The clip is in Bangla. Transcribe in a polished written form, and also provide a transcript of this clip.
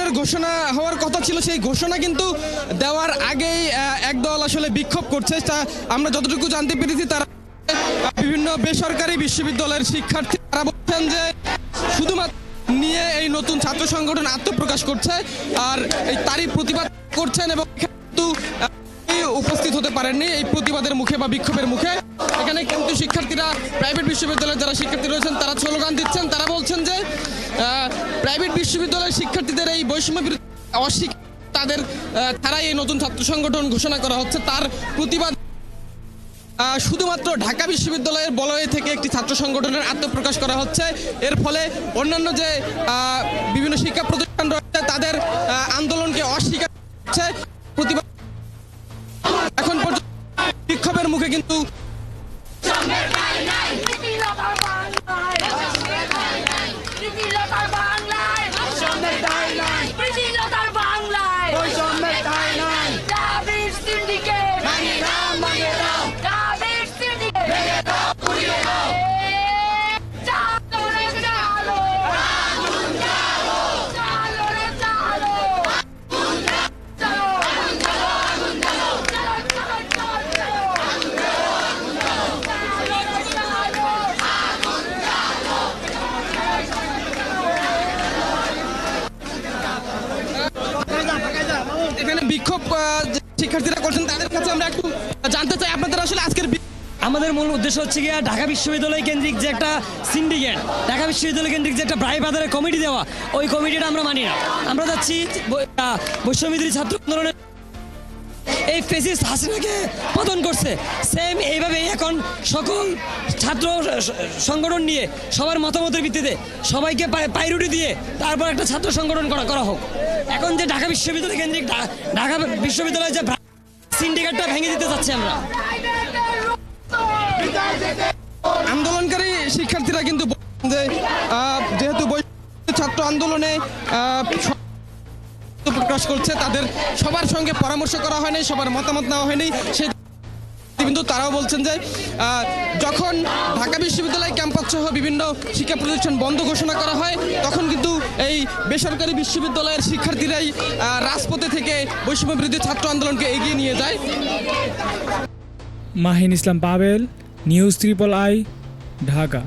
আন্দোলনের ঘোষণা হওয়ার কথা ছিল, সেই ঘোষণা কিন্তু দেওয়ার আগেই একদল আসলে বিক্ষোভ করছে। তা আমরা যতটুকু জানতে পেরেছি, তারা বিভিন্ন বেসরকারি বিশ্ববিদ্যালয়ের শিক্ষার্থী, তারা বলছেন যে শুধুমাত্র নিয়ে এই নতুন ছাত্র সংগঠন আত্মপ্রকাশ করছে আর এই তারই প্রতিবাদ করছেন, এবং কিন্তু উপস্থিত হতে পারেননি এই প্রতিবাদের মুখে বা বিক্ষোভের মুখে। এখানে কিন্তু শিক্ষার্থীরা, প্রাইভেট বিশ্ববিদ্যালয়ের যারা শিক্ষার্থী রয়েছেন, তারা স্লোগান দিচ্ছেন। তারা বলছেন যে প্রাইভেট বিশ্ববিদ্যালয়ের শিক্ষার্থীদের এই বৈষম্য বিরোধী অস্বীকার, তাদের তারাই এই নতুন ছাত্র সংগঠন ঘোষণা করা হচ্ছে, তার প্রতিবাদ শুধুমাত্র ঢাকা বিশ্ববিদ্যালয়ের বলয় থেকে একটি ছাত্র সংগঠনের আত্মপ্রকাশ করা হচ্ছে। এর ফলে অন্যান্য যে বিভিন্ন শিক্ষা প্রতিষ্ঠান রয়েছে তাদের আন্দোলনকে অস্বীকার করছে। প্রতিবাদ এখন পর্যন্ত বিক্ষোভের মুখে কিন্তু এখানে বিক্ষোভ শিক্ষার্থীরা করছেন, তাদের কাছে আমরা একটু জানতে চাই আপনাদের আসলে আজকের আমাদের মূল উদ্দেশ্য হচ্ছে গিয়ে ঢাকা বিশ্ববিদ্যালয় কেন্দ্রিক যে একটা সিন্ডিকেট, ঢাকা বিশ্ববিদ্যালয় কেন্দ্রিক যে একটা প্রায় বাজারের কমিটি দেওয়া, ওই কমিটিটা আমরা মানি না। আমরা যাচ্ছি বৈষম্য বিরোধী ছাত্র আন্দোলনের এই ফেসিস্ট হাসিনাকে পতন করছে, সেম এইভাবে এখন সকল ছাত্র সংগঠন নিয়ে সবার মতামতের ভিত্তিতে সবাইকে পাইরুটি দিয়ে তারপর একটা ছাত্র সংগঠন করা হোক। এখন যে ঢাকা বিশ্ববিদ্যালয় কেন্দ্রিক ঢাকা বিশ্ববিদ্যালয়ের যে সিন্ডিকেটটা ভেঙে দিতে চাচ্ছি আমরা। আন্দোলনকারী শিক্ষার্থীরা কিন্তু যেহেতু ছাত্র আন্দোলনে প্রকাশ করছে, তাদের সবার সঙ্গে পরামর্শ করা হয়নি, সবার মতামত নেওয়া হয়নি। সেই কিন্তু তারাও বলছেন যে যখন ঢাকা বিশ্ববিদ্যালয় ক্যাম্পাস সহ বিভিন্ন শিক্ষা প্রতিষ্ঠান বন্ধ ঘোষণা করা হয়, তখন কিন্তু এই বেসরকারি বিশ্ববিদ্যালয়ের শিক্ষার্থীরাই রাজপথে থেকে বৈষম্য বিরোধী ছাত্র আন্দোলনকে এগিয়ে নিয়ে যায়। মাহিন ইসলাম পাবেল, নিউজ 3i, ঢাকা।